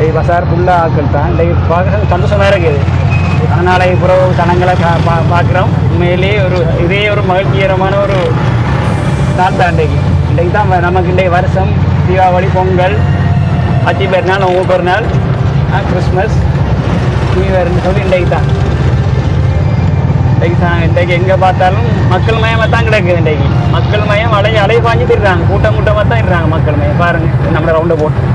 இன்றைக்கு பசார் ஃபுல்லாக ஆக்கள் தான். இன்றைக்கு பார்க்க சந்தோஷமாக இருக்குது. அதனால் இப்போ தனங்களை பார்க்குறோம். உண்மையிலேயே இதே ஒரு மகிழ்ச்சிகரமான ஒரு நாள் தான் இன்றைக்கு தான் நமக்கு இன்றைக்கு வருஷம் தீபாவளி, பொங்கல், அச்சி பெருநாள், நோம்பு பெருநாள், கிறிஸ்மஸ், நியூ இயர்னு சொல்லி இன்றைக்கு எங்கே பார்த்தாலும் மக்கள் மயமாக தான் கிடக்குது. இன்றைக்கு மக்கள் மயம் அலை பாஞ்சு திடுறாங்க. கூட்டமாக தான் இருறாங்க மக்கள் மயம். பாருங்கள் நம்ம ரவுண்டை போட்டு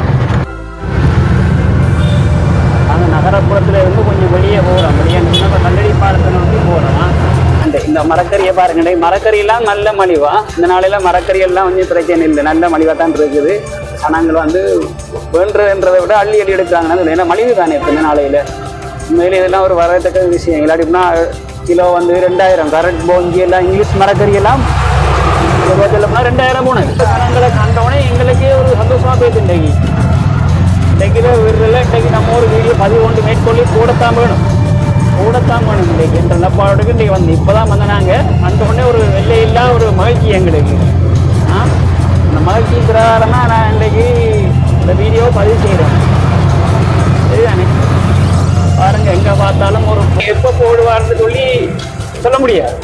அந்த நகரப்புறத்தில் இருந்து கொஞ்சம் வெளியே போகிறோம். வெளியே நம்ம கல்லடி பாலத்தை நோக்கி போகிறோம். இந்த மரக்கறியை பாருங்க. மரக்கறியெல்லாம் நல்ல மலிவா. இந்த நாளையில் மரக்கறியெல்லாம் கொஞ்சம் பிரச்சனை இல்லை, நல்ல மலிவாக தான் இருக்குது. சனங்கள் வேண்டுன்றதை விட அள்ளி எடுக்கிறாங்கன்னா ஏன்னா மலிவு தானே இப்போ இந்த நாளையில். உண்மையிலே இதெல்லாம் ஒரு வரத்தக்க விஷயம். இல்லாட்டினா கிலோ 2000 கரண்ட் போஞ்சி எல்லாம் இங்கிலீஷ் மரக்கறியெல்லாம் சொல்லப்போனா 2000 போனது. சனங்களை கண்டவுடனே எங்களுக்கே ஒரு சந்தோஷமாக போயிடுது. இன்றைக்கு இன்றைக்கு நம்ம ஒரு வீடியோ பதிவு கொண்டு மேற்கொள்ளி கூடத்தான் வேணும் இன்றைக்கு என்ற நப்பாடுக்கு இன்றைக்கு இப்போ தான் வந்தனாங்க. அந்த உடனே ஒரு வெள்ளையில்லா ஒரு மகிழ்ச்சி எங்களுக்கு. அந்த மகிழ்ச்சி பிரகாரமாக நான் இன்றைக்கு இந்த வீடியோவை பதிவு செய்கிறேன். சரிதானே? பாருங்கள், எங்கே பார்த்தாலும் ஒரு எப்போ போடுவார்னு சொல்லி சொல்ல முடியாது.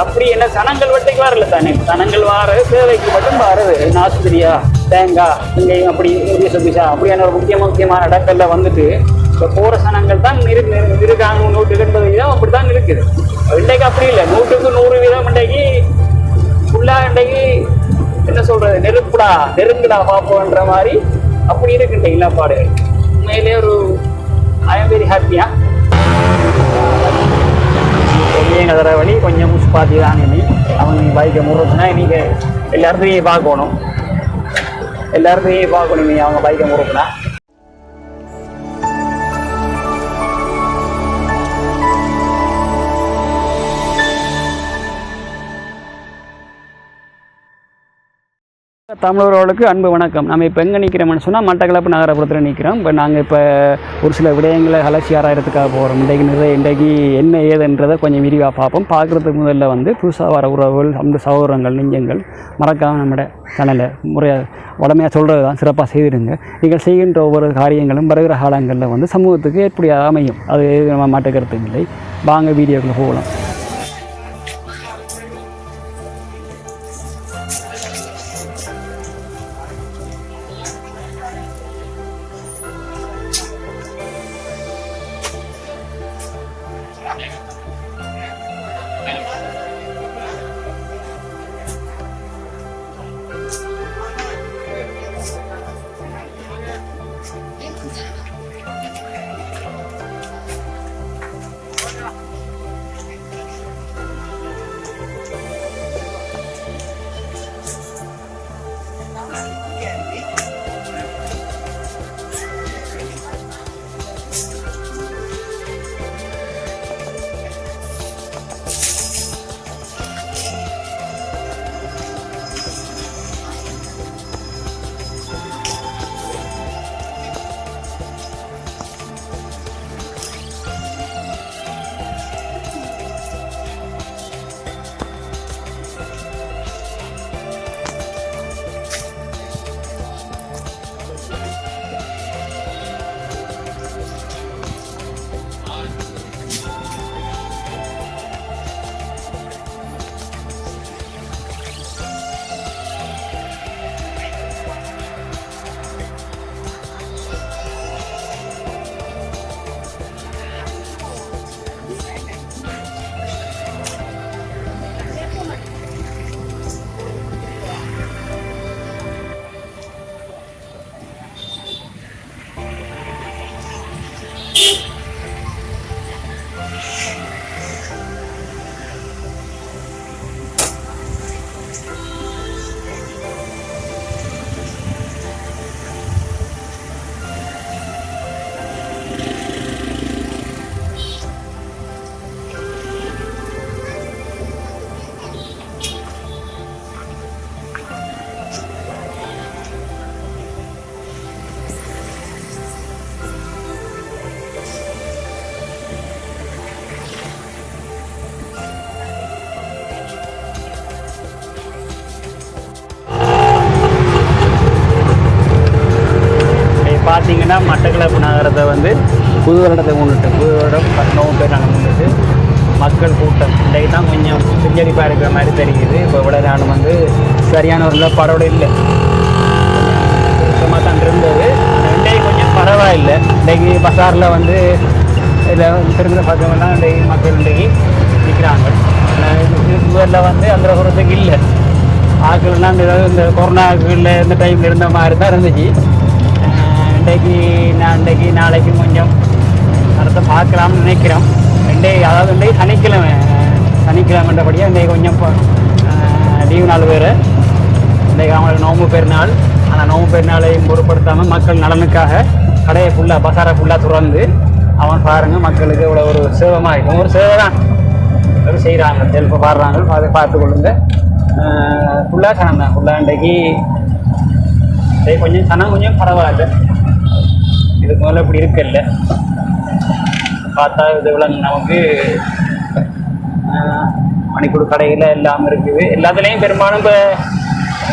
அப்படி என்ன சனங்கள் வட்டைக்கு வரல தானே. சனங்கள் வார சேவைக்கு மட்டும் வருது. ஆஸ்பத்திரியா, தேங்காய், இங்கேயும் அப்படி சுபிஷா அப்படியான ஒரு முக்கியமான இடங்கள்ல வந்துட்டு இப்போ போகிற சனங்கள் தான் இருக்காங்க. 180 வீதம் அப்படி தான் இருக்குது. இன்றைக்கு அப்படி இல்லை. 100க்கு 100 வீதம் இன்றைக்கு ஃபுல்லாக இன்றைக்கு என்ன சொல்கிறது, நெருங்குடா பார்ப்போன்ற மாதிரி அப்படி இருக்குன்ற இல்லாப்பாடு. உண்மையிலே ஒரு ஐ எம் வெரி ஹாப்பியா. எங்கள் வழி கொஞ்சம் முஸ்பாத்தி தான். அவங்க பைக்கை முறுக்குனா நீங்கள் எல்லாத்தையும் பார்க்கணும். நீ அவங்க பைக்கை முறுக்குனா. தமிழர்களுக்கு அன்பு வணக்கம். நம்ம இப்போ எங்கே நிற்கிறோம்னு சொன்னால் மட்டக்களப்பு நகரப்புறத்தில் நிற்கிறோம். இப்போ நாங்கள் இப்போ ஒரு சில விடயங்களை அலசி ஆராயறதுக்காக போகிறோம். இன்றைக்கு என்ன ஏதுன்றதை கொஞ்சம் விரிவாக பார்ப்போம். பார்க்குறதுக்கு முதல்ல புதுசாக வர உறவுகள், அந்த சகோதரங்கள், நெஞ்சங்கள் மறக்காமல் நம்மளோட சேனலை உடமையாக சொல்கிறது தான் சிறப்பாக செய்திருங்க. நீங்கள் செய்கின்ற ஒவ்வொரு காரியங்களும் வருகிற காலங்களில் சமூகத்துக்கு எப்படி அமையும், அது நம்ம மாட்டுக்கிறது இல்லை. வாங்க வீடியோக்குள்ளே போகலாம். பார்த்தீங்கன்னா மட்டக்களப்பு நகரத்தை வந்து புது வருடத்தை முன்னிட்டு புது வருடம் 19 நாங்கள் முன்னிட்டு மக்கள் கூட்டம் இன்றைக்கு தான் கொஞ்சம் சுஞ்சரிப்பாக இருக்கிற மாதிரி தெரியுது. இப்போ இவ்வளோ நாளும் வந்து சரியான ஒரு நிலப்பாடோடு இல்லை, சுத்தமாக தான் இருந்தது. ஆனால் இன்றைக்கு கொஞ்சம் பரவாயில்லை. இன்றைக்கு பசாரில் வந்து இதில் திரும்ப பக்கமெல்லாம் இன்றைக்கு மக்கள் இன்றைக்கு நிற்கிறாங்க. திருப்பூரில் வந்து அந்த தூரத்துக்கு இல்லை ஆக்கள்லாம் இந்த கொரோனாக்குள்ள இந்த டைமில் இருந்த மாதிரி தான் இருந்துச்சு. இன்றைக்கு நாளைக்கு கொஞ்சம் நடத்த பார்க்கலாம்னு நினைக்கிறோம். அதாவது இன்றைக்கு சனிக்கிழமைன்றபடியாக இன்றைக்கு கொஞ்சம் லீவு நாள் வேறு. இன்றைக்கு அவங்களுக்கு நோம்பு பெருநாள். ஆனால் நோம்பு பெருநாளையும் பொருட்படுத்தாமல் மக்கள் நலனுக்காக கடையை ஃபுல்லாக பசாரை ஃபுல்லாக திறந்து அவன் பாருங்கள் மக்களுக்கு இவ்வளோ ஒரு சேவமாக இருக்கும். ஒரு சேவை தான் ஒரு செய்கிறாங்க, செல்ஃபை பாடுறாங்க, அதை பார்த்து கொள்ளுங்க. ஃபுல்லாக சனம் தான். ஃபுல்லாக இன்றைக்கு கொஞ்சம் சனம் கொஞ்சம் பரவாயில்ல, இதுக்கு மேலே இப்படி இருக்கல. பார்த்தா இது விலங்கு நமக்கு மணிக்கூடு கடையில் எல்லாம் இருக்குது. எல்லாத்துலேயும் பெரும்பாலும் இப்போ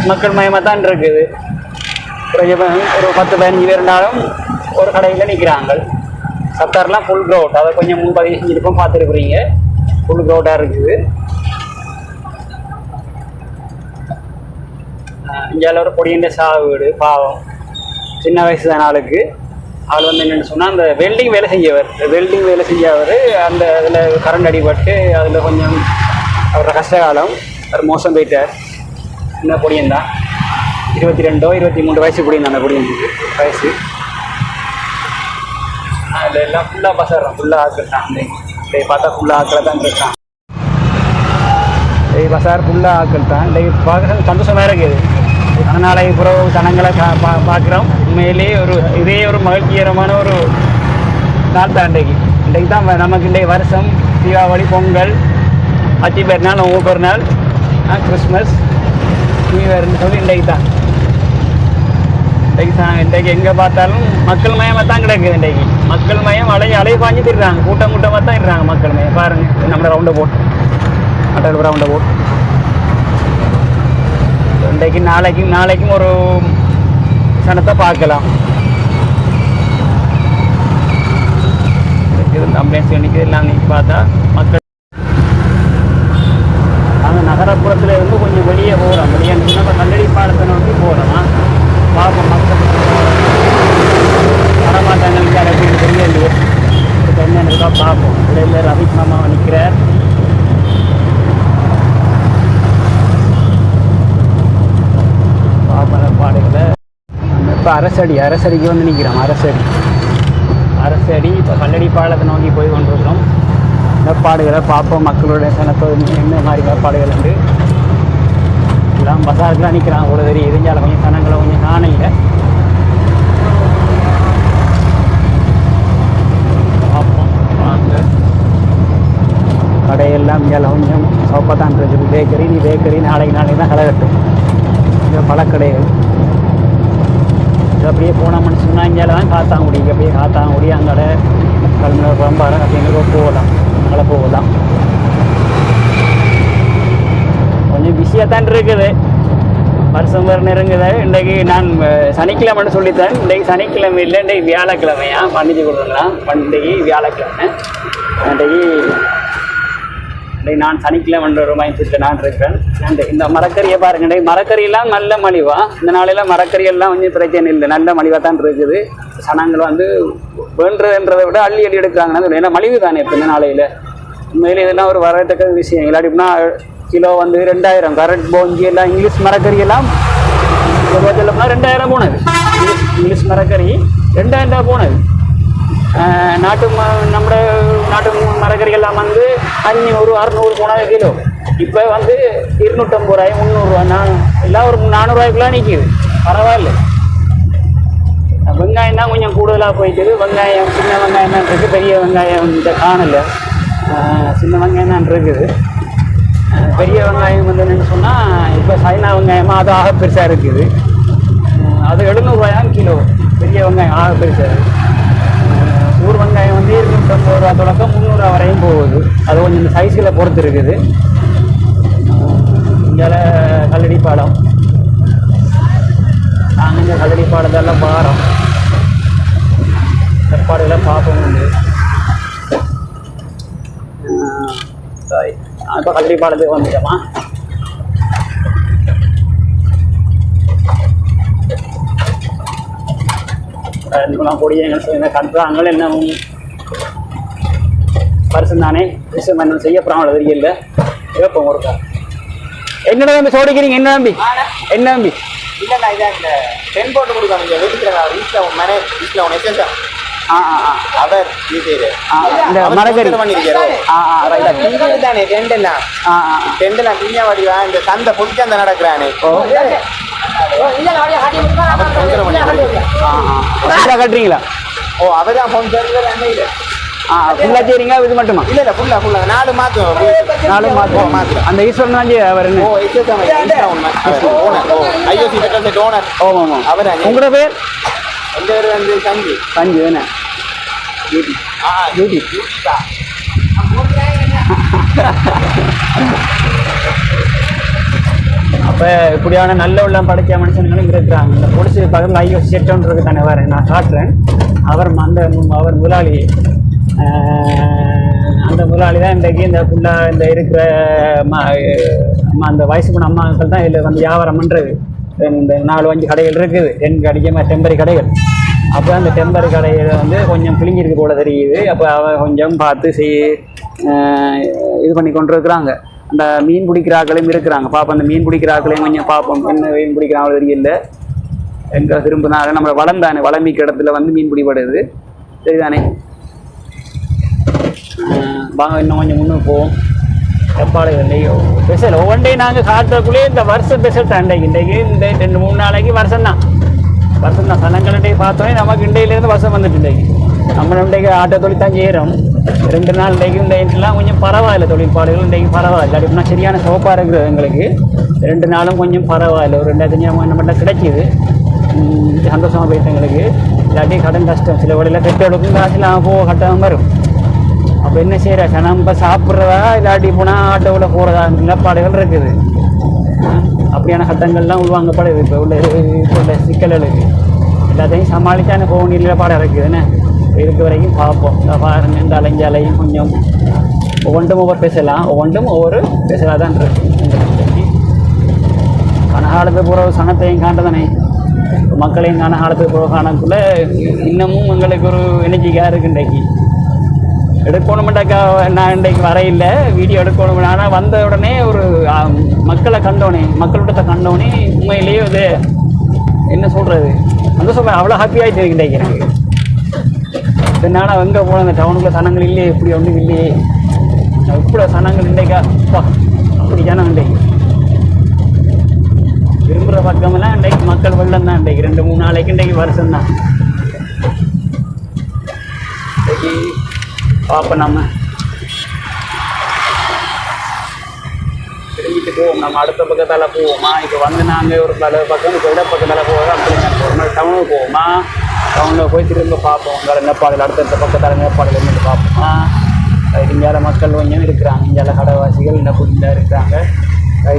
மக்கள் மயமாக தான் இருக்குது. ஒரு 10-15 பேர் இருந்தாலும் ஒரு கடையில் நிற்கிறாங்க. சத்தாரெலாம் ஃபுல் க்ரௌட். அதை கொஞ்சம் முன்பதிவு செஞ்சுருப்போம், பார்த்துருக்குறீங்க. ஃபுல் க்ரௌட்டாக இருக்குது. இந்தியாவில் ஒரு பொடியண்ட சாவு வீடு பாவம், சின்ன வயசு தான் ஆளுக்கு. ஆள் வந்து என்னென்னு சொன்னால் அந்த வெல்டிங் வேலை செஞ்சவர் அந்த இதில் கரண்ட் அடிபட்டு அதில் கொஞ்சம் அவரோட கஷ்டகாலம் அவர் மோசம் போயிட்டார். சின்ன பொடியன்தான், 22-23 வயசு பொடியன். அந்த பொடியனுக்கு வயசு. அதில் எல்லாம் ஃபுல்லாக பசாரம் ஃபுல்லாக ஆட்கள் தான். இன்றைக்கு பார்த்தா ஃபுல்லாக ஆட்களை தான் இருக்கான். பசார் ஃபுல்லாக ஆட்கள் தான். இன்றைக்கு பார்க்க சந்தோஷமாக இருக்குது. அதனால் இப்போ ஜனங்களை பார்க்குறோம். உண்மையிலேயே இதே ஒரு மகிழ்ச்சிகரமான ஒரு நாள் தான் இன்றைக்கு தான் நமக்கு இன்றைக்கு வருஷம் தீபாவளி, பொங்கல், அச்சி பெருநாள், நோம்பு பெருநாள், கிறிஸ்மஸ், நியூ இயர்னு சொல்லி இன்றைக்கு எங்கே பார்த்தாலும் மக்கள் மயமாக தான் கிடக்குது. இன்றைக்கு மக்கள் மயம் அலைபாஞ்சு திடுறாங்க, கூட்டமாக தான் இருறாங்க மக்கள் மயம். பாருங்கள் நம்மளோட ரவுண்டை போட்டு மட்டல் ரவுண்டை போட்டு இன்றைக்கு நாளைக்கும் ஒரு சனத்தை பார்க்கலாம். ஆம்புலன்ஸ் நிற்கிறது எல்லாம் நீங்க பார்த்தா மக்கள் நாங்கள் நகரப்புறத்தில் இருந்து கொஞ்சம் வெளியே போகிறோம். வெளியே நம்ம கல்லடி பாலத்தை நோக்கி போகிறோம். பார்ப்போம் மக்கள் வரமாட்டாங்களுக்கு அப்படின்னு தெரியலையே. என்னென்னு இருக்கா பார்ப்போம். இடையில ரவிக் மாமா நிற்கிறார். பாடுகளை நம்ம இப்போ அரசடிக்கு வந்து நிற்கிறோம். அரசடி இப்போ கல்லடி பாலத்தை நோக்கி போய் கொண்டிருக்கிறோம். நிலப்பாடுகளை பார்ப்போம். மக்களுடைய சனத்தோடு என்ன மாதிரி நிலப்பாடுகள் உண்டு எல்லாம் பசாருக்குலாம் நிற்கிறாங்க. ஒரு தெரியும் இருந்தாலும் கொஞ்சம் சனங்களை கொஞ்சம் காணையில் பார்ப்போம். வாங்க கடையெல்லாம் இங்கே கொஞ்சம் சோப்பாக தான் இருக்குது. பேக்கரி நாளைக்கு தான் கடை கட்டும். பழக்கடைகள் அப்படியே போனோம்னு சொன்னால் இங்கே தான் காத்தாங்குடி. அப்படியே காத்தாங்குடி அங்கே கல்முனை பம்பாரம் அப்படிங்கிற போகலாம். அங்கே போகலாம். கொஞ்சம் பிஸியாக தான் இருக்குது. வருஷம் வேறு நெருங்குது. இன்றைக்கு நான் சனிக்கிழமைன்னு சொல்லித்தேன். இன்றைக்கு சனிக்கிழமை இல்லை, இன்றைக்கு வியாழக்கிழமையா பண்ணிச்சு கொடுத்துருக்கலாம். இன்றைக்கு வியாழக்கிழமை. இன்றைக்கு நான் சனிக்கிழமைன்ற ஒரு மைண்ட் செட்டில் நான் இருக்கிறேன். இந்த மரக்கறியை பாருங்க. இன்றைக்கு மரக்கறியெல்லாம் நல்ல மலிவா. இந்த நாளையில் மரக்கறியெல்லாம் கொஞ்சம் பிரச்சனை இல்லை, நல்ல மலிவாக தான் இருக்குது. சனங்கள் வந்து வேண்டுறதுன்றதை விட அள்ளி எடுக்கிறாங்க. ஏன்னா மலிவு தானே இப்போ இந்த நாளையில். உண்மையிலே இதெல்லாம் ஒரு வரத்தக்க விஷயம். இல்லாட்டினா கிலோ வந்து 2000. கரண்ட் போஞ்சி எல்லாம் இங்கிலீஷ் மரக்கறி எல்லாம் சொல்லப்போனால் 2000 போனது. இங்கிலீஷ் மரக்கறி 2000 போனது. நம்மளோட நாட்டு மரக்கறிகள்லாம் வந்து 500-600 போனாத கிலோ. இப்போ வந்து 250 ரூபாய் 300 ரூபா எல்லாம் ஒரு 400 ரூபாய்க்குலாம் நிற்கிது. பரவாயில்ல. வெங்காயம் தான் கொஞ்சம் கூடுதலாக போயிட்டுது. வெங்காயம் சின்ன வெங்காயம் தான் இருக்குது, பெரிய வெங்காயம் இந்த காணலை. சின்ன வெங்காயம் தான் இருக்குது. பெரிய வெங்காயம் வந்து என்னென்னு சொன்னால் இப்போ சைனா வெங்காயமாக அது ஆக பெருசாக இருக்குது. அது 700 ரூபாயாம் கிலோ. பெரிய வெங்காயம் ஆக பெருசாக இருக்குது. ஊர் வெங்காயம் வந்து 250 ரூபா தொடக்கம் 300 ரூபா வரையும் போகுது. அது கொஞ்சம் இந்த சைஸில் பொறுத்து இருக்குது. இங்கே கல்லடி பாலம். நாங்கள் இந்த கல்லடி பாலத்தெல்லாம் பாரோம். ஏற்பாடுகளை பார்ப்போம் உண்டு. இப்போ கல்வி பாடத்துக்கு வந்துட்டோமா? கொடியங்கள் கட்டுறாங்க என்ன பரிசு தானே விஷயம் என்ன செய்ய போறாங்களோ தெரியல. கேட்போம் ஒருக்கா. என்னடா வந்து சோடிக்கிறீங்க? என்ன நம்பி என்ன நம்பி இல்லைண்ணா இதான் இந்த டென் போட்டு கொடுக்காங்க இங்கே வீட்டுக்கு வீட்டில் மேனே வீட்டில் ஒன்று எச்சா அவர் இந்த மரக்கறி தானே டெண்டெல்லாம் டெண்டெல்லாம் பின்ன வடிவா இந்த சந்தை பொடிச்சந்தை நடக்கிறானே கட்டுறீங்களா? ஓ அவர் தான் ஃபோன் செய்யறது. ஃபுல்லா செய்றீங்க இது மட்டுமா? இல்ல இல்ல ஃபுல்லா ஃபுல்லா 4 மாதம் 4 மாதம் அந்த ஈஸ்வரன் தான் அவர். ஓ ஐஓசி செக்ரட்டரி ஓனர். ஆமா ஆமா. அவர் உங்களோட பேர்? எந்த பேர் வந்து சஞ்சு. சஞ்சு என்ன டியூட்டி? டியூட்டி அப்போ இப்படியான நல்ல உள்ள படைச்ச மனுஷங்களும் இருக்கிறாங்க. இந்த பொடிச்சு பக்கத்தில் ஐஓசி செட்டோன்றது தானே வேறு நான் காட்டுறேன். அவர் அவர் முதலாளி அந்த முதலாளி தான் இன்றைக்கு இந்த ஃபுல்லாக இந்த இருக்கிற அந்த வயசு பண்ண அம்மாக்கள் தான் இதில் வந்து வியாபாரம் பண்ணுறது. இந்த 4-5 கடைகள் இருக்குது, 2 கடைக்கு டெம்பரரி கடைகள். அப்போ அந்த டெம்பரரி கடையில் வந்து கொஞ்சம் பிழிஞ்சிருக்கு போல தெரியுது. அப்போ அவன் கொஞ்சம் பார்த்து இது பண்ணி கொண்டு இருக்கிறாங்க. அந்த மீன் பிடிக்கிறாக்களையும் இருக்கிறாங்க. பார்ப்போம் அந்த மீன் பிடிக்கிறாக்களையும் கொஞ்சம் பார்ப்போம். என்ன மீன் பிடிக்கிறாங்களோ தெரியல. எங்கே திரும்பினால நம்ம வளம் தானே, வளமிக்க இடத்துல வந்து மீன் பிடிபடுது சரிதானே. வாங்க இன்னும் கொஞ்சம் முன்னுக்கு போவோம். எப்பாடு இல்லையோ ஸ்பெஷல் ஒவ்வொன்றே நாங்கள் காட்டுறக்குள்ளேயே இந்த வருஷம் ஸ்பெஷல் தான். இன்றைக்கு இந்த 2-3 நாளைக்கு வருஷம் தான் சனங்கள்டே பார்த்தோன்னே நமக்கு இண்டையிலேருந்து வருஷம் வந்துட்டு இன்றைக்கு நம்ம இன்றைக்கு ஆட்டோ தொழில் தான் செய்கிறோம். 2 நாள் இன்றைக்கு இந்த இடத்துலாம் கொஞ்சம் பரவாயில்ல, தொழிற்பாடுகள் இன்றைக்கு பரவாயில்ல. அப்படின்னா சரியான சோப்பாக இருக்குது எங்களுக்கு. 2 நாளும் கொஞ்சம் பரவாயில்ல. ஒரு 2500 மட்டும் கிடைக்கிது. சந்தோஷமாக போயிட்டு எங்களுக்கு. இல்லாட்டி கடன் கஷ்டம். சில வழியில் பெட்ரோலுக்கும் காசுலாம் கட்டணம் வரும். அப்போ என்ன செய்கிற நம்ம சாப்பிட்றதா இல்லாட்டி போனால் ஆட்டோவில் போகிறதா நிலப்பாடுகள் இருக்குது. அப்படியான சட்டங்கள்லாம் உள்வாங்கப்படுது. இப்போ உள்ள சிக்கல்களுக்கு எல்லாத்தையும் சமாளித்தானே போக வேண்டிய நிலப்பாடு இருக்குதுன்னு இருக்க வரைக்கும் பார்ப்போம். பாருங்க இந்த அலைஞ்சாலையும் கொஞ்சம் ஒவ்வொன்றும் ஒவ்வொரு பேசலாம், ஒவ்வொன்றும் ஒவ்வொரு பேசலாக தான் இருக்கு. கனகாலத்துக்கு போகிற சனத்தையும் காண்டதானே மக்களையும் கனகாலத்துக்கு போகிற காணக்குள்ளே இன்னமும் எங்களுக்கு ஒரு எனர்ஜிக்காக இருக்குது. இன்றைக்கு எடுக்கணுமெண்டாக்கா நான் இன்றைக்கு வரையில வீடியோ எடுக்கணும். ஆனால் வந்த உடனே ஒரு மக்களை கண்டோனே, மக்கள்கிட்ட கண்டோனே உண்மையிலேயே அது என்ன சொல்கிறது அந்த சொல்கிறேன் அவ்வளோ ஹாப்பி ஆகிட்டு இருக்கு இன்றைக்கு எனக்கு. இதனால் எங்கே போன அந்த டவுனுக்குள்ள சனங்கள் இல்லையே, இப்படி ஒன்றும் இல்லையே, இப்படி சனங்கள் இன்றைக்கா அப்படி ஜனம் இன்றைக்கு விரும்புகிற பக்கமெல்லாம் இன்றைக்கு மக்கள் வெள்ளம் தான். இன்றைக்கு 2-3 நாளைக்கு இன்றைக்கு வருஷம்தான். இன்றைக்கு பார்ப்போம். நம்ம திரும்பிட்டு போவோம். நம்ம அடுத்த பக்கத்தால் போவோமா? இப்போ வந்து நாங்கள் ஒரு பக்கம் இப்போ இட பக்கத்தால் போவோம். அப்படி டவுனுக்கு போவோமா? டவுனில் போய் திரும்ப பார்ப்போம். வேறு நேப்பாளில் அடுத்த பக்கத்தால் நேப்பாளில் இருந்து பார்ப்போமா? இந்தியாவில் மக்கள் கொஞ்சம் இருக்கிறாங்க. இந்தியாவில் கடைவாசிகள் இன்னும் புதிதாக இருக்கிறாங்க.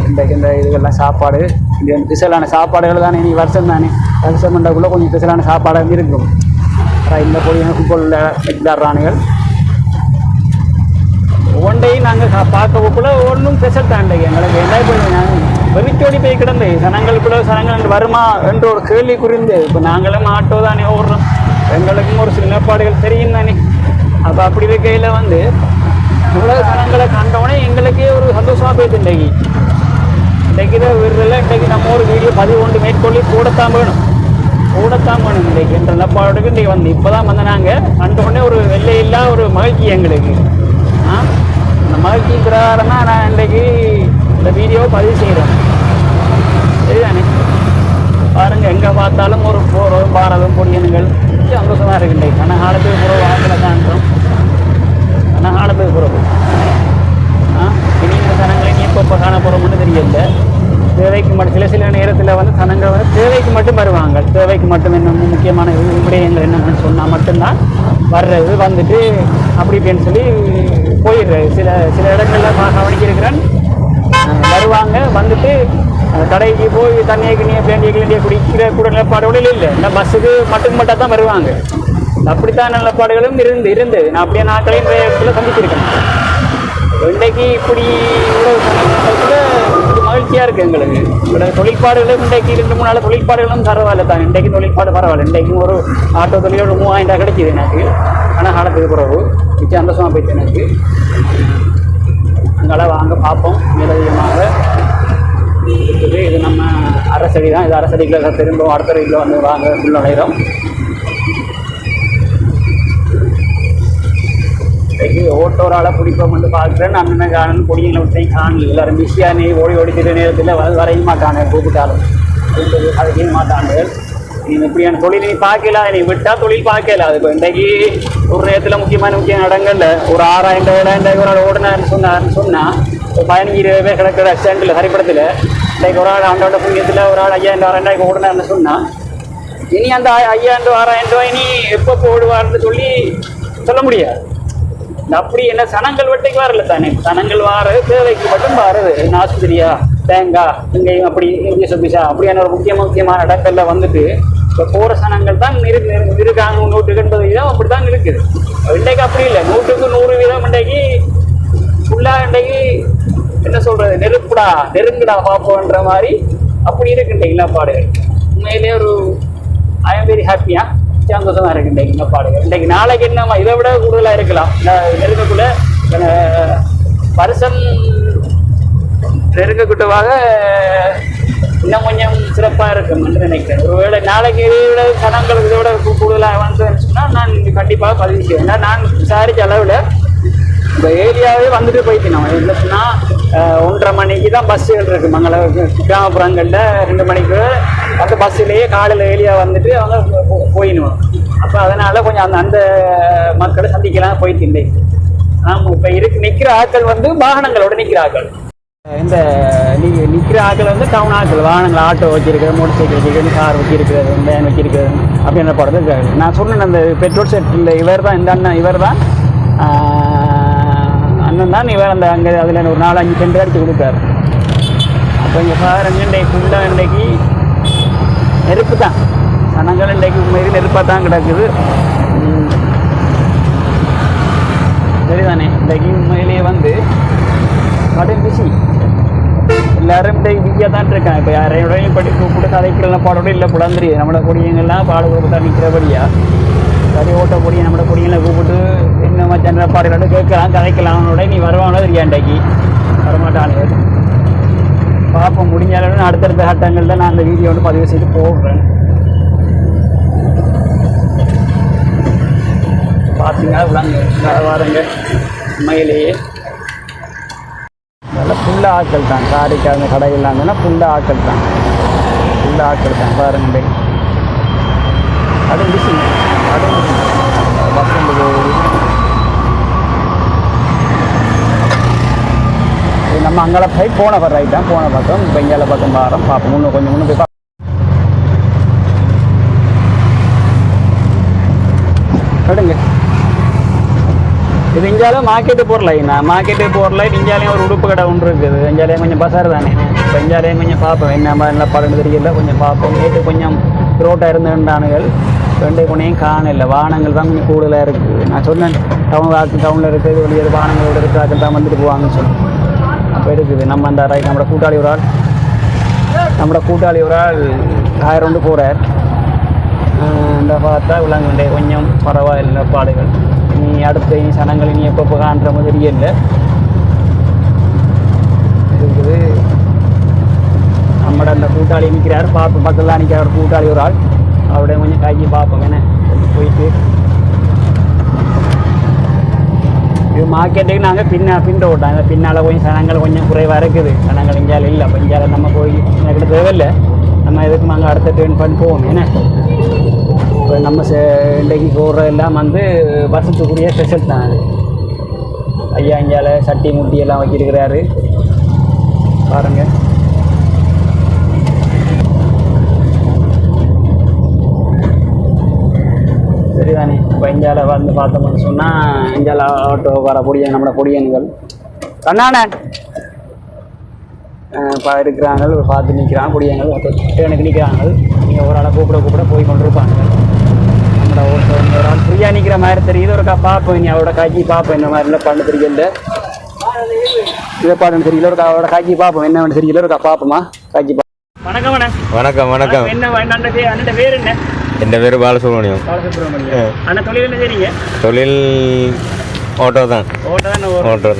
இன்றைக்கு இந்த இதுகள்லாம் சாப்பாடு இது ஸ்பெஷலான சாப்பாடுகள் தானே. இனி வருஷம் தானே, வருஷம் மண்டக்குள்ளே கொஞ்சம் ஸ்பெஷலான சாப்பாடு இருக்கும். இந்த பொடியான ஃபுட்பாலில் வெற்றிடாராணிகள் ஒன்றையும் நாங்கள் பார்க்கக்குள்ள ஒன்றும் ஸ்பெஷல் தாண்டை எங்களுக்கு. என்ன இப்போ நாங்கள் வெறிச்சோடி போய் கிடந்தே சனங்களுக்குள்ள சனங்கள் வருமா என்ற ஒரு கேள்வி குறிந்து. இப்போ நாங்களும் ஆட்டோ தானே ஓடுறோம், எங்களுக்கும் ஒரு சில நிலப்பாடுகள் தெரியும் தானே. அப்போ அப்படி இருக்கையில் வந்து இவ்வளோ சனங்களை கண்டவுடனே எங்களுக்கே ஒரு சந்தோஷமாக போயிடுது. இன்றைக்கு இதை விடுறதில்ல. இன்றைக்கு நம்ம ஒரு வீடியோ 11 மேற்கொள்ளி கூடத்தான் வேணும் இன்றைக்கு என்ற நிலப்பாடுக்கு இன்றைக்கு வந்து இப்போ தான் வந்து நாங்கள் கண்டவுடனே ஒரு வெள்ளையில்லா ஒரு மகிழ்ச்சி எங்களுக்கு. அந்த மகிழ்ச்சி பிரகாரம் தான் நான் இன்றைக்கு இந்த வீடியோவை பதிவு செய்கிறேன் சரிதானே. பாருங்கள் எங்கே பார்த்தாலும் ஒரு பாரதம் பொடியன்கள் சந்தோஷமாக இருக்கு. இன்றைக்கு கனகாலத்துக்கு புறவு வாக்கில் தாண்டோம். கனகாலத்துக்கு புறவு இனி இந்த சனங்களை இனி எப்போ காண போகிறோம்னு தெரியல. தேவைக்கு மட்டும் சில நேரத்தில் வந்து சனங்கள் வந்து தேவைக்கு மட்டும் வருவாங்க. தேவைக்கு மட்டும் என்ன முக்கியமான விடயங்கள் என்னென்னு சொன்னால் மட்டும்தான் வர்றது, வந்துட்டு அப்படி இப்படின்னு சொல்லி போயிடுறது. சில இடங்களில் கவனிச்சிருக்கிறேன். வருவாங்க, வந்துட்டு கடைக்கு போய் தண்ணியை கிண்ணியை பேண்டியை கிண்டியை குடிக்கிற கூட நிலப்பாடுகளில் இல்லை. இந்த பஸ்ஸுக்கு மட்டும் தான் வருவாங்க. அப்படித்தான் நிலப்பாடுகளும் இருந்து நான் அப்படியே நாட்களையும் சந்திச்சிருக்கேன். இன்றைக்கு இப்படி மகிழ்ச்சியா இருக்கு எங்களுக்கு. எங்களோட தொழிற்பாடுகளும் இன்றைக்கு 2-3 நாள் தொழிற்பாடுகளும் பரவாயில்ல தான். இன்றைக்கு தொழிற்பாடு பரவாயில்ல. இன்றைக்கு ஒரு ஆட்டோ தொழில் ஒரு 3000 ரூபாய் கிடைச்சிது எனக்கு. ஆனால் காலத்துக்கு பிறகு மிச்ச சந்தோஷமாக போயிடுச்சு எனக்கு. அங்கெல்லாம் வாங்க பார்ப்போம். மேலதிகமாக இருக்குது. இது நம்ம அரசடி தான். இது அரசடிகளை திரும்ப அடுத்த ரீதியில் வந்து வாங்க நுழைகிறோம். ஓட்டோரால் பிடிப்போம் வந்து பார்க்குறேன். அண்ணன் காணன் பொடியங்களை விட்டையும் காணல. எல்லாரும் பிஸியானே ஓடி திரு நேரத்தில் வரைய மாட்டாங்க. கூப்பிட்டாலும் அது செய்ய மாட்டாங்க. நீ இப்படியான தொழில் நீ பார்க்கல. நீ விட்டால் தொழில் பார்க்கல. அது இப்போ இன்றைக்கு ஒரு நேரத்தில் முக்கியமான இடங்கள்ல ஒரு 6000 ஒரு ஆள் ஓடினார்னு சொன்னால் ஒரு 15-20 பேர் கிடக்கிற ஸ்டாண்டில் திரைப்படத்தில் இன்றைக்கு ஒரு ஆள் ஆண்டோட புண்ணியத்தில் ஒரு ஆள் 5000-6000 ஓடினார்னு சொன்னால் இனி அந்த 5000-6000 ரூபாய் இனி எப்போ போடுவார்னு சொல்லி சொல்ல முடியாது. அப்படி என்ன சனங்கள் வட்டைக்கு வரல தானே. சனங்கள் வார தேவைக்கு மட்டும் வாரது. ஆஸ்பத்திரியா தேங்காய் இங்கேயும் அப்படி இங்கிலீஷ் ஆஃபீஸா அப்படியான ஒரு முக்கியமான இடங்கள்ல வந்துட்டு இப்போ போகிற சனங்கள் தான் இருக்காங்க. 180% அப்படி தான் இருக்குது. இன்றைக்கு அப்படி இல்லை. 100க்கு 100% இன்றைக்கு ஃபுல்லாக இன்றைக்கு என்ன சொல்றது நெருங்குடா பார்ப்போன்ற மாதிரி அப்படி இருக்கு இன்றைக்கு இனப்பாடுகள். உண்மையிலே ஒரு ஐ எம் வெரி ஹாப்பியா சந்தோஷமா இருக்கு இன்றைக்கு இனப்பாடுகள். இன்றைக்கு நாளைக்கு என்ன இதை விட கூடுதலாக இருக்கலாம். நெருங்கக்குள்ள வருஷம் நெருங்கக்கூட்டவாக இன்னும் கொஞ்சம் சிறப்பாக இருக்கும் என்று நினைக்கிறேன். ஒருவேளை நாளைக்கு இதை விட சனங்கள் இதை விட கூடுதலாக வந்துன்னு சொன்னால் நான் கண்டிப்பாக பதிவு செய்வேன். நான் விசாரித்த அளவில் இந்த ஏரியாவே வந்துட்டு போயிட்டு நம்ம என்ன சொன்னால் 1:30 மணிக்கு தான் பஸ்ஸுகள் இருக்குது. மங்கள கிராமப்புறங்களில் 2 மணிக்கு அந்த பஸ்ஸிலேயே காலையில் ஏரியா வந்துட்டு அவங்க போயிடுவோம். அப்போ அதனால் கொஞ்சம் அந்த மக்களை சந்திக்கலாம் போயிட்டு இன்றைக்கு. ஆமாம், இப்போ நிற்கிற ஆட்கள் வந்து வாகனங்களோட நிற்கிற ஆட்கள். இந்த நிற்கிற ஆட்கள் வந்து டவுன் ஆட்கள் வாகனங்கள் ஆட்டோ வச்சிருக்கிறது, மோட்டர் சைக்கிள் வச்சிருக்கிறது, கார் வச்சிருக்கிறது, வேன் வச்சிருக்கிறது அப்படின்ற படத்தை இருக்காது. நான் சொன்னேன் அந்த பெட்ரோல் செட்டில் இவர் தான் இந்த அண்ணன் இவர் தான் அண்ணன் தான் இவர் அந்த அங்கே அதில் ஒரு 4-5 சென்ட் அடித்து கொடுத்தாரு. அப்போ இங்கே பாருங்க இன்றைக்கு ஃபுல்லாக இன்றைக்கு நெருப்பு தான். சனங்கள் இன்றைக்கு உண்மையிலே நெருப்பாக தான் கிடக்குது. சரிதானே. இன்றைக்கு உண்மையிலேயே வந்து கடும் பிசி. எல்லாரும் இன்றைக்கு பிஸியாக தான் இருக்காங்க. இப்போ யாரையோடையும் படி கூப்பிட்டு கதைக்கிறலாம் பாடோட இல்லை புலந்திரி நம்மளோட கொடியங்கள்லாம் பாடு கொடுத்தா நிற்கிறபடியா கதை ஓட்ட கொடியை நம்மளோட கொடியெல்லாம் கூப்பிட்டு என்ன மச்சான பாடுகளோட கேட்கலாம் கதைக்கலாம். அவனோட நீ வருவானோ தெரியா இன்றைக்கு வரமாட்டானு பார்ப்போம். முடிஞ்சாலும் அடுத்தடுத்த கட்டங்களில் நான் அந்த வீடியோ வந்து பதிவு செய்து போடுறேன். பார்த்தீங்கன்னா விளாங்க வாரங்க உண்மையிலேயே அதெல்லாம் ஃபுல்லாக ஆட்கள் தான். காரிக்கு அந்த கடை இல்லாங்கன்னா ஃபுல்லாக ஆட்கள் தான். பாருங்க அது பிஸி பஸ் நம்ம அங்கே போய் போன ரைட் தான் போன பக்கம் இப்போ இங்கே பக்கம் பாரம் பார்ப்போம். இன்னும் கொஞ்சம் முன்னே போய் எடுங்க. இது இஞ்சாலும் மார்க்கெட்டு போடல. மார்க்கெட்டு போடல. இஞ்சாலையும் ஒரு உடுப்பு கடை ஒன்று இருக்குது. இஞ்சாலையும் கொஞ்சம் பசார் தானே. இப்போ இஞ்சாலையும் கொஞ்சம் பார்ப்போம். என்ன மாதிரி படம் தெரியல கொஞ்சம் பார்ப்போம். நேற்று கொஞ்சம் ரோட்டாக இருந்துட்டானுகள் 2 கொனையும் காணல. வாகனங்கள் தான் கொஞ்சம் கூடுதலாக இருக்குது. நான் சொன்னேன் டவுனில் இருக்குது வெளியே வாகனங்களோட இருக்கிறார்கள் தான் வந்துட்டு போவாங்கன்னு சொன்னேன். அப்போ இருக்குது நம்ம அந்த நம்மளோட கூட்டாளி ஒரு ஆள் 1000 போகிறார். இந்த பார்த்தா விலங்குண்டே கொஞ்சம் பரவாயில்லை பாடுகள். நீ அடுத்த சனங்கள் நீ எப்போ காண்ற மாதிரி தெரியல இருக்குது. நம்மட அந்த கூட்டாளி நிற்கிறார் பார்ப்போம். பக்கத்தில் நிற்கிறார் கூட்டாளி ஒரு ஆள். அவருடைய கொஞ்சம் கையை பார்ப்போம். என்ன போயிட்டு இது மார்க்கெட்டுக்கு நாங்கள் பின் ரோட்டாங்க. பின்னால் கொஞ்சம் சனங்கள் கொஞ்சம் குறைவாக இருக்குது. சனங்கள் இஞ்சாலும் இல்லை. அப்போ இஞ்சாலும் நம்ம போய் எனக்கு தேவையில்லை. நம்ம எதுக்கு நாங்கள் அடுத்த ட்ரெயின் பண்ணி போவோம். என்ன இப்போ நம்ம இன்றைக்கு போடுற எல்லாம் வந்து வருஷத்துக்குரிய ஸ்பெஷல் தான். அது ஐயா இங்கால சட்டி முட்டி எல்லாம் வச்சிருக்கிறாரு பாருங்கள். சரிதானே. இப்போ இந்தியாவில் வந்து பார்த்தோம்னு சொன்னால் இந்தியாவில் ஆட்டோ வர நம்மளோட பொடியன்கள் கண்ணாண்ணன் இருக்கிறாங்க. பார்த்து நிற்கிறாங்க பொடியங்கள் எனக்கு நிற்கிறாங்க. நீங்கள் ஒரு ஆளை கூப்பிட போய் கொண்டிருப்பாங்க. நம்மளோட ஒரு ஆள் ஃப்ரீயாக மாதிரி தெரியுது ஒரு பார்ப்போம் இனி அவரோட காய்ச்சி பார்ப்போம் என்ன மாதிரிலாம் பண்ண தெரியல இதை பாடம் தெரியல ஒரு அவரோட காய்ச்சி பார்ப்போம் என்ன தெரியல ஒரு பார்ப்போமா காய்ச்சி வணக்கம் வணக்கம் வணக்கம் என்ன அண்ணன் பேர் என்ன என் பேர் பாலசுப்ரமணியம் அண்ணா தொழில் என்ன செய்றீங்க தொழில் ஓட்டோ தான்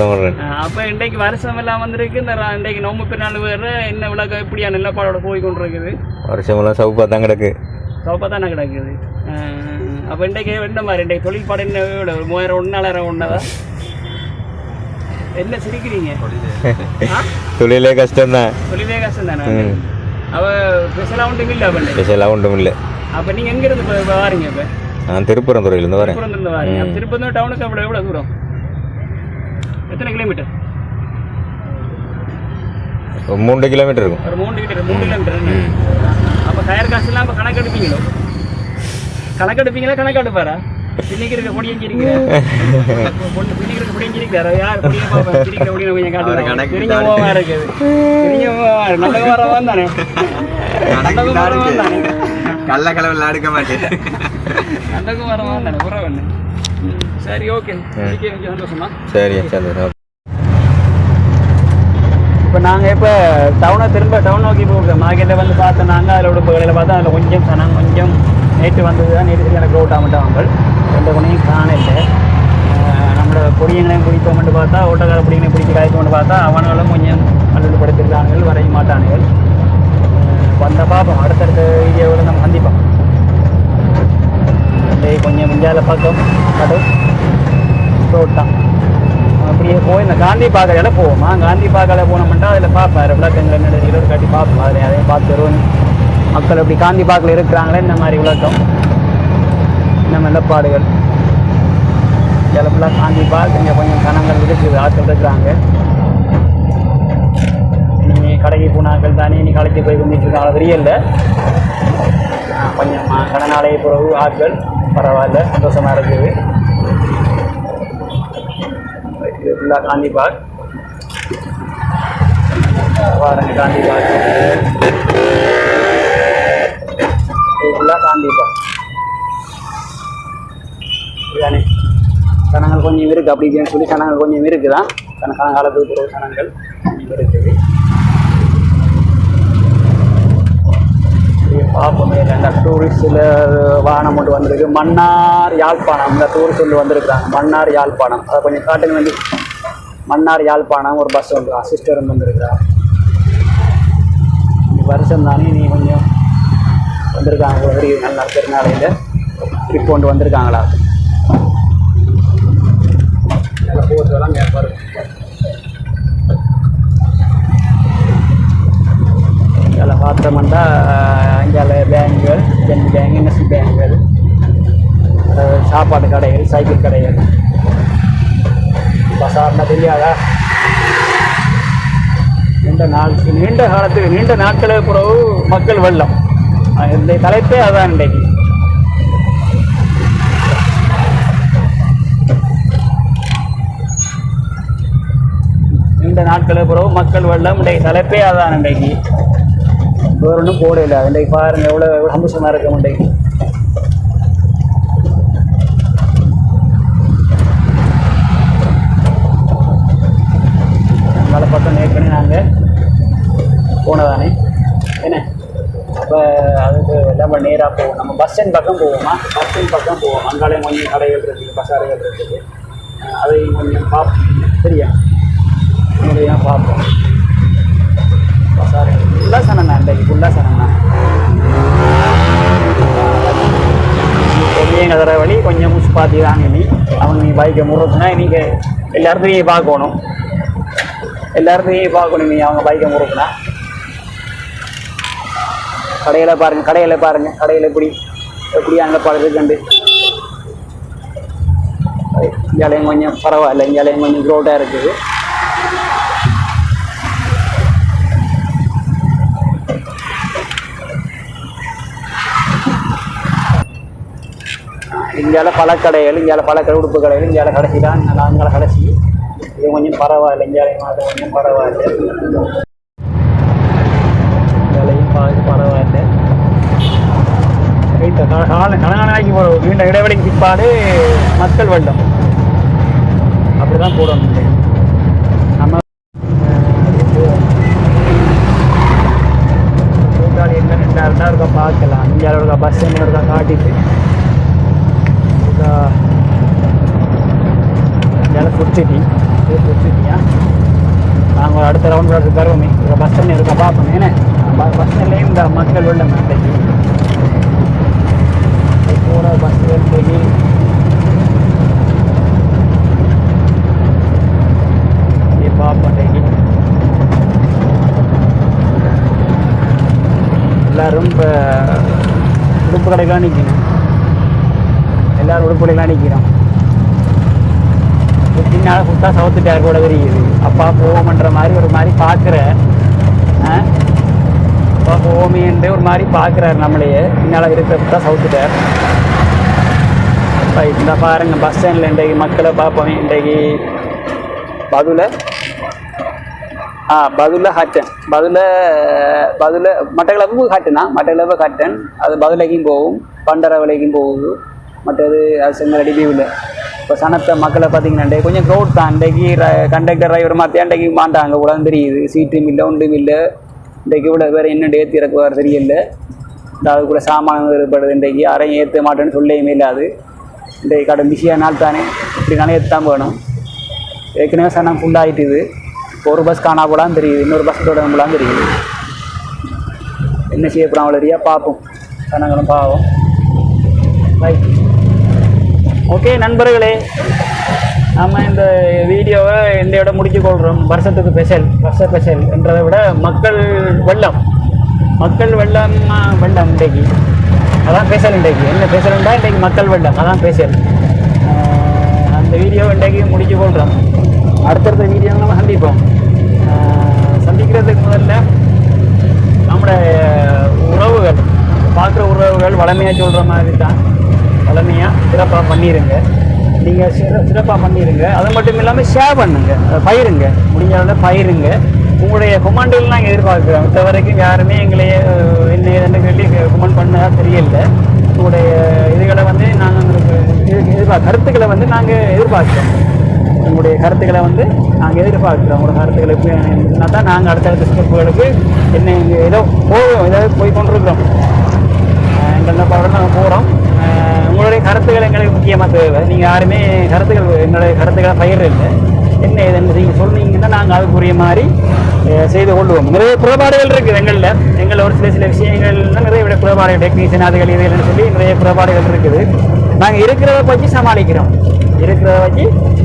ஓடுறேன் அப்போ இன்றைக்கு வருஷம் எல்லாம் வந்திருக்கு இந்த இன்றைக்கு நோம்பு பெருநாள் வேறு என்ன விளக்கம் எப்படியா நிலப்பாடோட போய் கொண்டு இருக்குது வருஷமெல்லாம் சவுப்பாக தான் கிடக்கு சோப்பா தானே கிடக்குது அப்போ இன்றைக்கு என்ன மாதிரி இன்றைக்கு தொழில்பாடு என்ன ஒரு 3000 1,000 ஒன்றதா என்ன சிரிக்கிறீங்க தொழிலே கஷ்டம்தான் தொழிலே கஷ்டம் தானே அவ ஸ்பெஷலாக ஒன்றும் இல்லை அப்போ ஸ்பெஷலாக ஒன்றும் இல்லை அப்போ நீங்கள் எங்கேருந்து இப்போ வாரீங்க இப்போ நான் திருப்பரந்துறையிலேருந்து வரேன் திருப்பரந்துலேருந்து வாரீங்க திருப்பரந்தூர் டவுனுக்கு அவ்வளோ எவ்வளோ தூரம் எத்தனை கிலோமீட்டர் 3 கிலோமீட்டர் இருக்கும் ஒரு 3 கிலோமீட்டர் அப்போ டயர் காசுலாம் இப்போ கணக்கெடுப்பீங்களோ கணக்கெடுப்பாரா இன்னைக்கு இருக்க பொடியும் சிரிக்கிறேன் இன்னைக்கு இருக்க பொடியும் சிரிக்கிறாரோ யார் பொடியும் பார்ப்பேன் சிரிக்கிற பொடியை கொஞ்சம் காட்டுறாங்க தெரிஞ்ச இருக்குது தெரிஞ்ச நல்ல வரவான் தானே கள்ள கலவில் அடுக்க மாட்டேன் நல்ல வரவான் தானே புறவண்ணு சரி ஓகே சந்தோஷமா சரி சந்தோஷம் இப்போ நாங்கள் இப்போ டவுன் நோக்கி போகிறோம் மார்க்கெட்டில் வந்து பார்த்தோம் நாங்கள் அதில் உடுப்புகளில் பார்த்தா அதில் கொஞ்சம் சனம் கொஞ்சம் நேற்று வந்தது தான் நேற்று எனக்கு ரோட் ஆகட்டாங்கள் ரெண்டு குணையும் காணல நம்மளோட பொடியங்களையும் பிடிப்போம்னு பார்த்தா ஓட்டக்கார பொடியங்களையும் பிடிச்சி காய்ப்போம்னு பார்த்தா அவனுங்களும் கொஞ்சம் அல்லுபடுத்திருக்கானுகள் வரைய மாட்டானுகள் வந்த பார்ப்போம் அடுத்தடுத்த வீடியோவில் நம்ம சந்திப்போம் கொஞ்சம் முஞ்சால பக்கம் கடை ரோட் தான் அப்படியே போய் இந்த காந்தி பார்க்கல போவோமா காந்தி பார்க்கல போனோம்னா அதில் பார்ப்பேன் விளக்கங்கள் என்ன இருபது காட்டி பார்ப்போம் அதையும் பார்த்து வருவோம் மக்கள் அப்படி காந்தி பார்க்கல இருக்கிறாங்களே இந்த மாதிரி விளக்கம் இந்த நிலப்பாடுகள் சிலப்பெல்லாம் காந்தி பார்க் இங்கே கொஞ்சம் கணங்கள் இருக்குது ஆட்கள் இருக்கிறாங்க நீ கடைக்கு போனாக்கள் தானே நீ கடைக்கு போய் வந்துட்டு இருக்காங்க தெரியல கொஞ்சம் கடனாலே பிறகு ஆட்கள் பரவாயில்ல சந்தோஷமாக இருக்குது இது ஃபுல்லாக காந்தி பார்க் பாருங்க காந்தி பார்க் இது ஃபுல்லாக காந்தி பார்க் இதுதானே சனங்கள் கொஞ்சம் இருக்குது அப்படி இப்படின்னு சொல்லி சனங்கள் கொஞ்சம் இருக்குதான் கணக்கான காலத்துக்கு பிறகு சனங்கள் கொஞ்சம் இருக்குது பார்ப்போமே ரெண்டா டூரிஸ்டில் வாகனம் கொண்டு வந்திருக்கு மன்னார் யாழ்ப்பாணம் இந்த டூரிஸ்ட் வந்து வந்திருக்கிறாங்க மன்னார் யாழ்ப்பாணம் அதை கொஞ்சம் காட்டுங்க வேண்டி மன்னார் யாழ்ப்பாணம் ஒரு பஸ் வந்து சிஸ்டர் வந்துருக்குறாங்க வருஷம் தானே நீ கொஞ்சம் வந்திருக்காங்க ஒரு நல்ல பெருநாளையில் ட்ரிப் கொண்டு வந்திருக்காங்களா போகிறதெல்லாம் கேட்பாரு அதில் பார்த்தோம்னா இங்கே பேங்குகள் ஜென் பேங்க் என்எஸ்சி பேங்குகள் சாப்பாடு கடைகள் சைக்கிள் கடைகள் பசார்னா தெரியாதா நீண்ட நாட்களுக்கு பிறகு மக்கள் வெள்ளம் இந்த தலைப்பே அதான் இன்றைக்கு நீண்ட நாட்களுக்கு பிறகு மக்கள் வெள்ளம் இன்றைக்கு தலைப்பே அதான் இன்றைக்கு வேறு ஒன்றும் போடல இன்றைக்கு பாருங்கள் எவ்வளோ சந்தோஷமாக இருக்கும் இன்றைக்கு மலை பக்கம் ஏற்கனவே நாங்கள் போனதானே என்ன இப்போ அதுக்கு நம்ம நேராக போவோம் நம்ம பஸ் ஸ்டாண்ட் பக்கம் போவோமா பஸ் ஸ்டாண்ட் பக்கம் போவோம் அங்காலே கொஞ்சம் கடைகள் இருக்குது பசாரைகள் இருக்குது அதையும் கொஞ்சம் பார்ப்போம் சரியா உங்களையும் பார்ப்போம் பசாரை ஃபுல்லாக சனம் தான் இன்றைக்கு ஃபுல்லாக சனம் தான் எங்கள் தர வழி கொஞ்சம் முச்சு பார்த்து தாங்க நீ அவங்க நீ பைக்கை முறுக்குனா நீங்கள் எல்லாத்தையும் பார்க்கணும் நீ அவங்க பைக்கை முறுக்குனா கடையில் பாருங்கள் கடையில் எப்படி அங்கே இருக்குண்டு இங்கேயும் கொஞ்சம் பரவாயில்ல இங்கேயும் கொஞ்சம் க்ரோட்டாக இருக்குது இந்தியாவில் பல உடுப்பு கடைகள் இந்தியாவில் கடைசி தான் நாங்கள் கடைசி இது கொஞ்சம் பரவாயில்ல இந்தியாவிலையும் அது கொஞ்சம் பரவாயில்ல இந்தியாவிலையும் பரவாயில்ல கணக்கானாக்கி ஒரு நீண்ட இடைவெளிக்கு பிற்பாடு மக்கள் வெள்ளம் அப்படிதான் போடணும். நம்ம என்ன ரெண்டாயிரம் இருக்கா பார்க்கலாம். இந்தியாவில் இருக்கா பஸ் ஸ்டாண்டில் இருக்கா காட்டிட்டு இந்தியாவில் ஃபுட் சிட்டியா நாங்கள் அடுத்த ரவுண்ட் வரதுக்கு வருவோமே இப்போ பஸ் ஸ்டாண்ட் இருக்கா பார்ப்போம். ஏன்னா பஸ் ஸ்டாண்ட்லேயும் இந்த மக்கள் வெள்ளம் இன்றைக்கு போகிற பஸ் இன்றைக்கு பார்ப்போம். இன்றைக்கு எல்லோரும் இப்போ உடுப்பு கடைக்கெலாம் நிற்கணும். எல்லோரும் உடுப்பு கடைக்கெலாம் நிற்கிறோம். பின்னால் ஃபுட்டாக சவுத்து டயர் கூட தெரியுது. அப்பா போவோம்ன்ற மாதிரி ஒரு மாதிரி பார்க்குறேன். அப்பா போவோமேன்ட்டு ஒரு மாதிரி பார்க்குறாரு நம்மளையே. பின்னால் இருக்கிற ஃபுட்டாக சவுத்து டயர். இப்போ இந்த பாருங்க பஸ் ஸ்டாண்டில் இன்றைக்கு மக்களை பார்ப்போம். இன்றைக்கு பதுல ஹட்டன் மட்டக்களப்பு ஹட்டன் அது பதுலைக்கும் போகும், பண்டரவலைக்கும் போகுது. மற்றது அது செங்கலடி வியூவில் இப்போ சனத்தை மக்களை பார்த்தீங்கன்னா கொஞ்சம் க்ரௌட் தான். இன்றைக்கு கண்டக்டர் டிரைவர் மாற்றியா இன்றைக்கு மாட்டாங்க கூட தெரியுது. சீட்டும் இல்லை ஒன்றும் இல்லை. இன்றைக்கு இவ்வளோ வேறு என்ன ஏற்றி இறக்குவார் தெரியல. அது கூட சாமான் ஏற்படுது. இன்றைக்கு யாரையும் ஏற்ற மாட்டேன்னு சொல்லையுமே இல்லாது. இன்றைக்கு கடை பிஸியாக நாள் தானே இப்படினாலே ஏற்றாம வேணும். ஏற்கனவே சனம் ஃபுல்லாகிட்டுது. ஒரு பஸ் காணா போலான்னு தெரியுது, இன்னொரு பஸ் தொடங்க போலான்னு தெரியுது. என்ன செய்ய போகிறோம் அவ்வளோரியா பார்ப்போம். சனங்களும் பாவம். ரைட், ஓகே நண்பர்களே, நம்ம இந்த வீடியோவை இன்றையோட முடிச்சு கொள்கிறோம். வருஷத்துக்கு ஸ்பெஷல் என்றதை விட மக்கள் வெள்ளம் இன்றைக்கு அதான் ஸ்பெஷல். இன்றைக்கு என்ன ஸ்பெஷல்ன்றா இன்றைக்கு மக்கள் வெள்ளம் அதான் ஸ்பெஷல். அந்த வீடியோ இன்றைக்கு முடிச்சு கொள்கிறோம். அடுத்தடுத்த வீடியோ நம்ம சந்திக்கிறதுக்கு முதல்ல நம்முடைய உறவுகள் பார்க்குற உறவுகள் வளமையாக சொல்கிற மாதிரி தான் வளமையாக சிறப்பாக பண்ணிடுங்க. நீங்கள் சிறப்பாக பண்ணிடுங்க. அது மட்டும் இல்லாமல் ஷேர் பண்ணுங்கள், பயிருங்க, முடிஞ்ச அளவில் பயிருங்க. உங்களுடைய கொமெண்டில் நாங்கள் எதிர்பார்க்குறோம். இது வரைக்கும் யாருமே எங்களையே என்ன ஏதுன்னு சொல்லி கொமெண்ட் பண்ணதாக தெரியல. உங்களுடைய இதுகளை வந்து நாங்கள் உங்களுக்கு கருத்துக்களை வந்து நாங்கள் எதிர்பார்க்குறோம். உங்களுடைய கருத்துக்களை வந்து நாங்கள் எதிர்பார்க்குறோம். உங்களோட கருத்துக்களுக்கு என்ன தான் நாங்கள் அடுத்தடுத்த ஸ்டெப்புகளுக்கு என்ன இங்கே ஏதாவது போய் கொண்டிருக்கிறோம். எங்களோட படம் நாங்கள் போகிறோம். உங்களுடைய கருத்துக்கள் எங்களுக்கு முக்கியமாக தேவை. நீங்கள் யாருமே எங்களுடைய கருத்துக்களை பயிரில்லை. என்ன ஏதுன்னு நீங்கள் சொன்னீங்கன்னா நாங்கள் அதுக்குரிய மாதிரி செய்து கொள்வோம். நிறைய குறைபாடுகள் இருக்குது எங்களில் ஒரு சில விஷயங்கள்லாம் நிறைய குறைபாடுகள், டெக்னீஷியன் அதுகள் இதுன்னு சொல்லி நிறைய குறைபாடுகள் இருக்குது. நாங்கள் இருக்கிறத வச்சு சமாளிக்கிறோம்.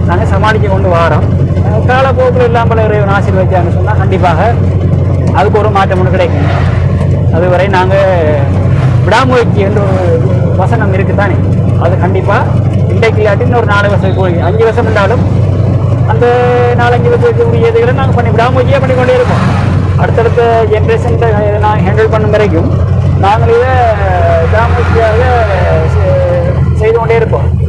நாங்கள் சமாளிக்க கொண்டு வரோம். காலப்போக்கில் இல்லாமல் இறைவன் ஆசீர்வதிச்சாங்கன்னு சொன்னால் கண்டிப்பாக அதுக்கு ஒரு மாற்றம் ஒன்று கிடைக்கும். அதுவரை நாங்கள் விடாமுயற்சி என்ற ஒரு வசனம் இருக்குதானே, அது கண்டிப்பாக இன்றைக்கு இல்லாட்டி இன்னொரு 4 வருஷம் போய் 5 வருஷம் இருந்தாலும் அந்த 4-5 வருஷத்துக்கு உரியதுகளை நாங்கள் விடாமுயற்சியாக பண்ணிக்கொண்டே இருக்கோம். அடுத்தடுத்த ஜென்ரேஷன் நான் ஹேண்டில் பண்ணும் வரைக்கும் நாங்கள் இதை விடாமுயற்சியாக செய்து கொண்டே இருப்போம்.